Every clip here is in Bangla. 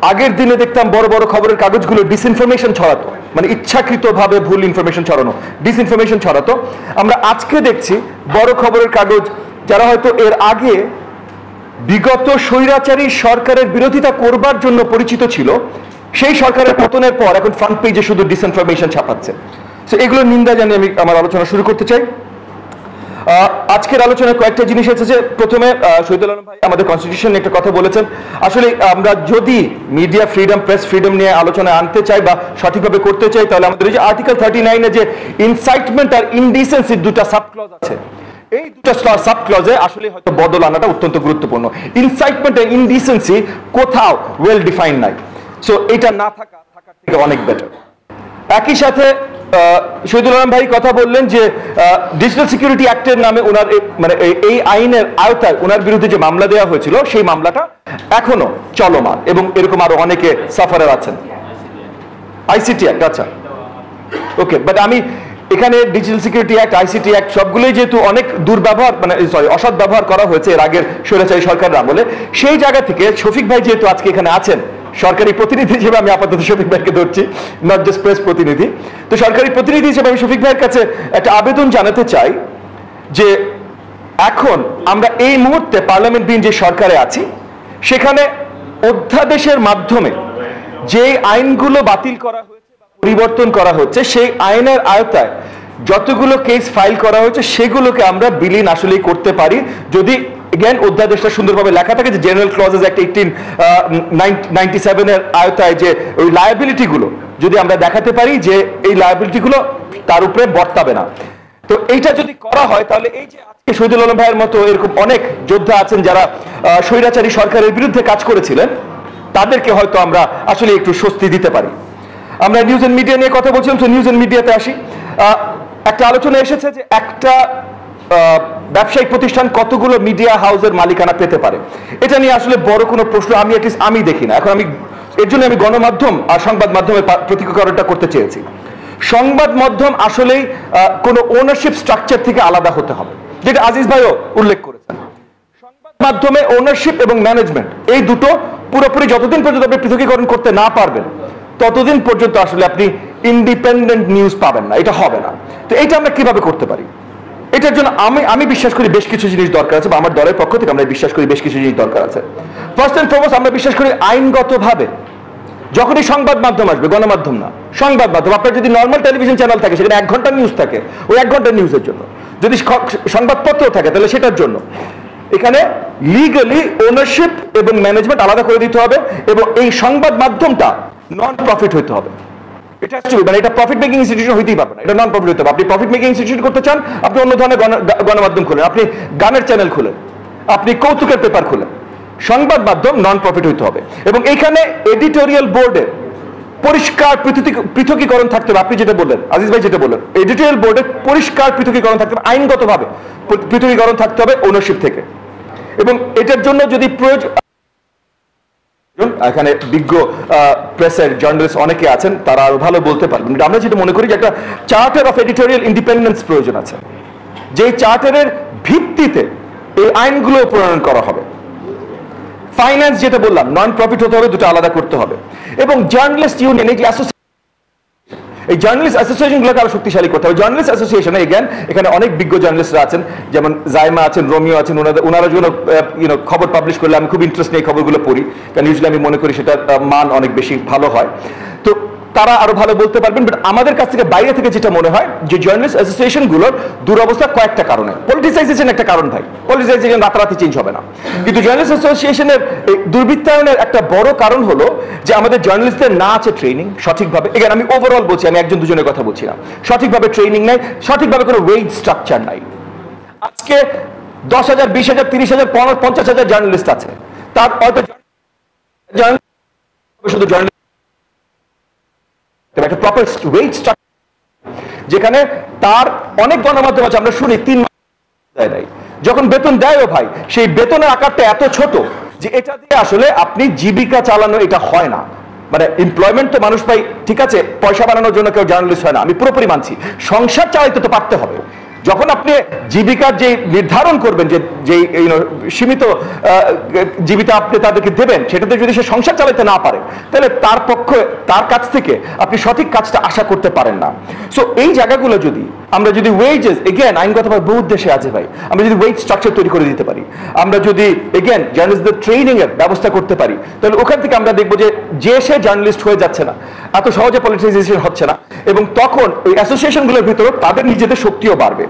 আগের দিনে দেখতাম বড় বড় খবরের কাগজগুলো ডিসইনফরমেশন ছড়াতো, মানে ইচ্ছাকৃতভাবে ভুল ইনফরমেশন ছড়ানো, ডিসইনফরমেশন ছড়াতো। আমরা আজকে দেখছি বড় খবরের কাগজ যারা হয়তো এর আগে বিগত স্বৈরাচারী সরকারের বিরোধিতা করবার জন্য পরিচিত ছিল, সেই সরকারের পতনের পর এখন ফ্রন্ট পেজে শুধু ডিসইনফরমেশন ছাপাচ্ছে। তো এগুলো নিন্দা জানিয়ে আমি আমার আলোচনা শুরু করতে চাই। আজকের আলোচনায় কয়েকটা জিনিস এসেছে। প্রথমে শহীদুল আলম ভাই আমাদের কনস্টিটিউশন একটা কথা বলেছেন। আসলে আমরা যদি মিডিয়া ফ্রিডম, প্রেস ফ্রিডম নিয়ে আলোচনা আনতে চাই বা সঠিকভাবে করতে চাই, তাহলে আমাদের এই যে আর্টিকেল 39-এ যে ইনসাইটমেন্ট আর ইনডিসেন্সির দুটা সাব ক্লজ আছে, এই দুটো সাব ক্লজে আসলে হয়তো বদল আনাটা অত্যন্ত গুরুত্বপূর্ণ। ইনসাইটমেন্ট আর ইনডিসেন্সি কোথাও ওয়েল ডিফাইন্ড নাই, সো এটা না থাকার থেকে অনেক বেটার। একই সাথে শহীদুল আলম ভাই কথা বললেন যে ডিজিটাল সিকিউরিটি অ্যাক্টের নামে ওনার মানে এই আইনের আওতায় ওনার বিরুদ্ধে যে মামলা দেওয়া হয়েছিল সেই মামলাটা এখনো চলমান এবং এরকম আরো অনেকে সাফারার আছেন। আইসিটি অ্যাক্ট, আচ্ছা ওকে, বাট আমি এখানে digital security act, ICT act সবগুলোই যেহেতু অনেক দুর্ব্যবহার মানে অসৎ ব্যবহার করা হয়েছে এর আগের স্বৈরাচারী সরকারের আমলে, সেই জায়গা থেকে শফিক ভাই যেহেতু আজকে এখানে আছেন সরকারি প্রতিনিধি হিসেবে, আমি আপাতত শফিক ভাইকে ধরছি, নট জাস্ট প্রেস প্রতিনিধি, তো সরকারি প্রতিনিধি হিসেবে আমি শফিক ভাইয়ের কাছে একটা আবেদন জানাতে চাই যে এখন আমরা এই মুহূর্তে পার্লামেন্টবিহীন যে সরকারে আছি, সেখানে অধ্যাদেশের মাধ্যমে যে আইনগুলো বাতিল করা হয়েছে বা পরিবর্তন করা হচ্ছে, সেই আইনের আওতায় যতগুলো কেস ফাইল করা হয়েছে সেগুলোকে আমরা বিলীন আসলেই করতে পারি যদি again অধ্যাদেশটা সুন্দরভাবে লেখা থাকে যে জেনারেল ক্লজেস অ্যাক্ট 1897 এর আওতায় যে ওই লায়াবিলিটি গুলো যদি আমরা দেখাতে পারি যে এই লায়াবিলিটি গুলো তার উপরে বর্তাবে না। তো এইটা যদি করা হয় তাহলে এই যে আজকে শহীদুল আলম ভাইয়ের মতো এরকম অনেক যোদ্ধা আছেন যারা স্বৈরাচারী সরকারের বিরুদ্ধে কাজ করেছিলেন, তাদেরকে হয়তো আমরা আসলে একটু স্বস্তি দিতে পারি। আমরা নিউজ এন্ড মিডিয়া নিয়ে কথা বলছিলাম, তো নিউজ এন্ড মিডিয়াতে আসি। একটা আলোচনা এসেছে যে একটা ব্যবসায়িক প্রতিষ্ঠান কতগুলো মিডিয়া হাউসের মালিকানা পেতে পারে। এটা নিয়ে আসলে বড় কোনো প্রশ্ন আমি দেখি না। এখন এর জন্য আমি গণমাধ্যম আর সংবাদ মাধ্যমের পৃথকীকরণটা করতে চেয়েছি। সংবাদ মাধ্যম আসলেই কোনো ওনারশিপ স্ট্রাকচার থেকে আলাদা হতে হবে, যেটা আজিজ ভাইও উল্লেখ করেছেন। সংবাদ মাধ্যমে ওনারশিপ এবং ম্যানেজমেন্ট এই দুটো পুরোপুরি যতদিন পর্যন্ত আপনি পৃথকীকরণ করতে না পারবেন, ততদিন পর্যন্ত আসলে আপনি ইন্ডিপেন্ডেন্ট নিউজ পাবেন না, এটা হবে না। তো এটা আমরা কিভাবে করতে পারি? এটার জন্য আমি বিশ্বাস করি বেশ কিছু জিনিস দরকার আছে, বা আমার দলের পক্ষ থেকে আমরা বিশ্বাস করি বেশ কিছু জিনিস দরকার আছে। ফার্স্ট এন্ড ফরমোস্ট আমরা বিশ্বাস করি আইনগতভাবে যখনই সংবাদ মাধ্যম আসবে, গণমাধ্যম না, সংবাদ মাধ্যম, আপনার যদি নর্মাল টেলিভিশন চ্যানেল থাকে সেখানে 1 ঘন্টা নিউজ থাকে, ওই 1 ঘন্টা নিউজের জন্য, যদি সংবাদপত্র থাকে তাহলে সেটার জন্য এখানে লিগালি ওনারশিপ এবং ম্যানেজমেন্ট আলাদা করে দিতে হবে, এবং এই সংবাদ মাধ্যমটা নন প্রফিট হইতে হবে। এটা মানে এটা প্রফিট মেকিং ইনস্টিটিউশন হইতেই পারবে না, এটা নন প্রফিট হতে হবে। আপনি প্রফিট মেকিং ইনস্টিটিউশন করতে চান, আপনি অন্য ধরনের গণমাধ্যম খুলেন, আপনি গানের চ্যানেল খুলেন, আপনি কৌতুকের পেপার খুলেন, সংবাদ মাধ্যম নন প্রফিট হইতে হবে। এবং এখানে এডিটোরিয়াল বোর্ডে পরিষ্কার পৃথকীকরণ থাকতে হবে। আপনি যেটা বললেন, আজিজ ভাই যেটা বললেন, এডিটোরিয়াল বোর্ডে পরিষ্কার পৃথকীকরণ থাকতে হবে, আইনগতভাবে পৃথকীকরণ থাকতে হবে ওনারশিপ থেকে। এবং এটার জন্য যদি প্রয়োজন, এখানে বিজ্ঞ প্রেসের জার্নালিস্ট অনেকে আছেন, তারা আরো ভালো বলতে পারবেন, আমরা যেটা মনে করি যে একটা চার্টার অফ এডিটোরিয়াল ইন্ডিপেন্ডেন্স প্রয়োজন আছে, যে চার্টারের ভিত্তিতে এই আইনগুলো প্রণয়ন করা হবে। ফাইন্যান্স যেটা বললাম নন প্রফিট হতে হবে, দুটো আলাদা করতে হবে। এবং জার্নালিস্ট ইউনিয়ন, এই জার্নালিস্ট অ্যাসোসিয়েশনগুলোকে আরো শক্তিশালী করতে হবে। জার্নালিস্ট অ্যাসোসিয়েশনে এখানে অনেক বিজ্ঞ জার্নালিস্টরা আছেন, যেমন জাইমা আছেন, রোমিও আছেন, ওনারা যখন খবর পাবলিশ করলে আমি খুব ইন্টারেস্ট নিয়ে খবরগুলো পড়ি, কারণ ইউজুয়ালি আমি মনে করি সেটার মান অনেক বেশি ভালো হয়। তো তারা আরো ভালো বলতে পারবেন। বাট আমাদের কাছ থেকে বাইরে থেকে যেটা মনে হয় যে জার্নালিস্ট অ্যাসোসিয়েশনগুলোর দুরবস্থা কয়েকটা কারণে। পলিটিসাইজেশন একটা কারণ ভাই, পলিটিসাইজেশন রাতারাতি চেঞ্জ হবে না, কিন্তু জার্নালিস্ট অ্যাসোসিয়েশনের দুর্বৃত্তায়নের একটা বড় কারণ হলো যে আমাদের জার্নালিস্টদের না আছে ট্রেনিং সঠিকভাবে। এখানে আমি ওভারঅল বলছি, আমি একজন দুজনের কথা বলছি না। সঠিকভাবে ট্রেনিং নাই, সঠিকভাবে কোনো ওয়েজ স্ট্রাকচার নাই। আজকে 10,000, 20,000, 30,000, 50,000 জার্নালিস্ট আছে, তার হয়তো শুধু জার্নালিস্ট একটা প্রপার ওয়েজ স্ট্রাকচার, যেখানে তার অনেক গণমাধ্যম আছে আমরা শুনি 3 মাস দেয় নাই, যখন বেতন দেয়ও ভাই সেই বেতনের আকারটা এত ছোট যে এটা দিয়ে আসলে আপনি জীবিকা চালানো এটা হয় না। মানে এমপ্লয়মেন্ট তো মানুষ পাই, ঠিক আছে, পয়সা বানানোর জন্য কেউ জার্নালিস্ট হয় না, আমি পুরোপুরি মানছি, সংসার চালাইতে তো পারতে হবে। যখন আপনি জীবিকার যে নির্ধারণ করবেন যে সীমিত জীবিকা আপনি তাদেরকে দেবেন, সেটাতে যদি সে সংসার চালাতে না পারে, তাহলে তার কাছ থেকে আপনি সঠিক কাজটা আশা করতে পারেন না। সো এই জায়গাগুলো যদি আমরা যদি ওয়েজেস, এগেন আইনগতভাবে বহু দেশে আছে ভাই, আমরা যদি ওয়েজ স্ট্রাকচার তৈরি করে দিতে পারি, আমরা যদি এগেন জার্নালিস্টদের ট্রেনিং এর ব্যবস্থা করতে পারি, তাহলে ওখান থেকে আমরা দেখবো যে সে জার্নালিস্ট হয়ে যাচ্ছে না, এত সহজে পলিটিসাইজেশন হচ্ছে না, এবং তখন ওই অ্যাসোসিয়েশনগুলোর ভিতরে তাদের নিজেদের শক্তিও বাড়বে।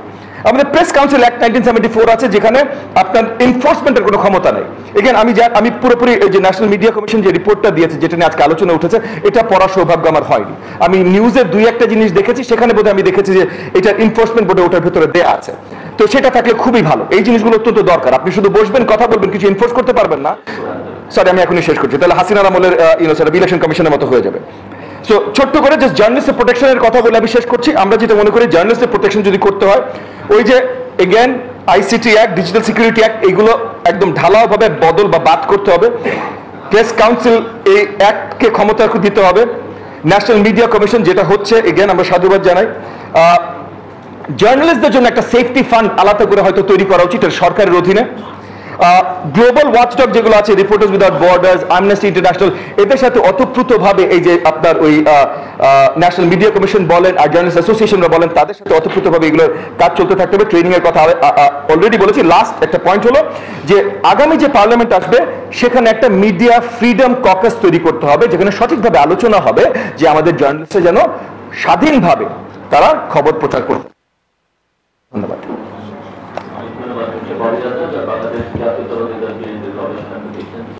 আমাদের প্রেস কাউন্সিল অ্যাক্ট 1974 আছে, যেখানে আপনার এনফোর্সমেন্টের কোনো ক্ষমতা নেই। এগেন আমি পুরোপুরি যে ন্যাশনাল মিডিয়া কমিশন যে রিপোর্টটা দিয়েছে, যেটা নিয়ে আজকে আলোচনা উঠেছে, এটা পড়ার সৌভাগ্য আমার হয়নি। আমি নিউজের দুই একটা জিনিস দেখেছি, সেখানে বোধহয় আমি দেখেছি যে এটা এনফোর্সমেন্ট বোর্ডে ওটার ভিতরে দেয়া আছে। তো সেটা থাকলে খুবই ভালো। এই জিনিসগুলো অত্যন্ত দরকার। আপনি শুধু বসবেন, কথা বলবেন, কিছু এনফোর্স করতে পারবেন না। সরি, আমি এখনই শেষ করছি, তাহলে হাসিনার আমলের ইলেকশন কমিশনের মতো হয়ে যাবে। সো ছোট্ট করে জাস্ট জার্নালিস্টের প্রোটেকশনের কথা বলে আমি শেষ করছি। আমরা যেটা মনে করি, জার্নালিস্টের প্রোটেকশন যদি করতে হয়, ওই যে again ICT act, digital security act, এগুলো একদম ঢালাওভাবে বদল বা বাদ করতে হবে। প্রেস কাউন্সিল এই অ্যাক্টকে ক্ষমতা দিতে হবে। ন্যাশনাল মিডিয়া কমিশন যেটা হচ্ছে, এগেন আমরা সাধুবাদ জানাই। জার্নালিস্টদের জন্য একটা সেফটি ফান্ড আলাদা করে হয়তো তৈরি করা উচিত সরকারের অধীনে। গ্লোবাল ওয়াচডগ যেগুলো আছে, রিপোর্টার্স উইদাউট বর্ডার্স, আমনেস্টি ইন্টারন্যাশনাল, এদের সাথে ওতপ্রোতভাবে এই যে আপনার ওই ন্যাশনাল মিডিয়া কমিশন বলেন আর জার্নালিস্ট অ্যাসোসিয়েশনরা বলেন, তাদের সাথে ওতপ্রোতভাবে এগুলোর কাজ চলতে থাকতে হবে। ট্রেনিং এর কথা অলরেডি বলেছি। লাস্ট একটা পয়েন্ট হলো যে আগামী যে পার্লামেন্ট আসবে, সেখানে একটা মিডিয়া ফ্রিডম ককাস তৈরি করতে হবে, যেখানে সঠিকভাবে আলোচনা হবে যে আমাদের জার্নালিস্টরা যেন স্বাধীনভাবে তারা খবর প্রচার করবে। ধন্যবাদ।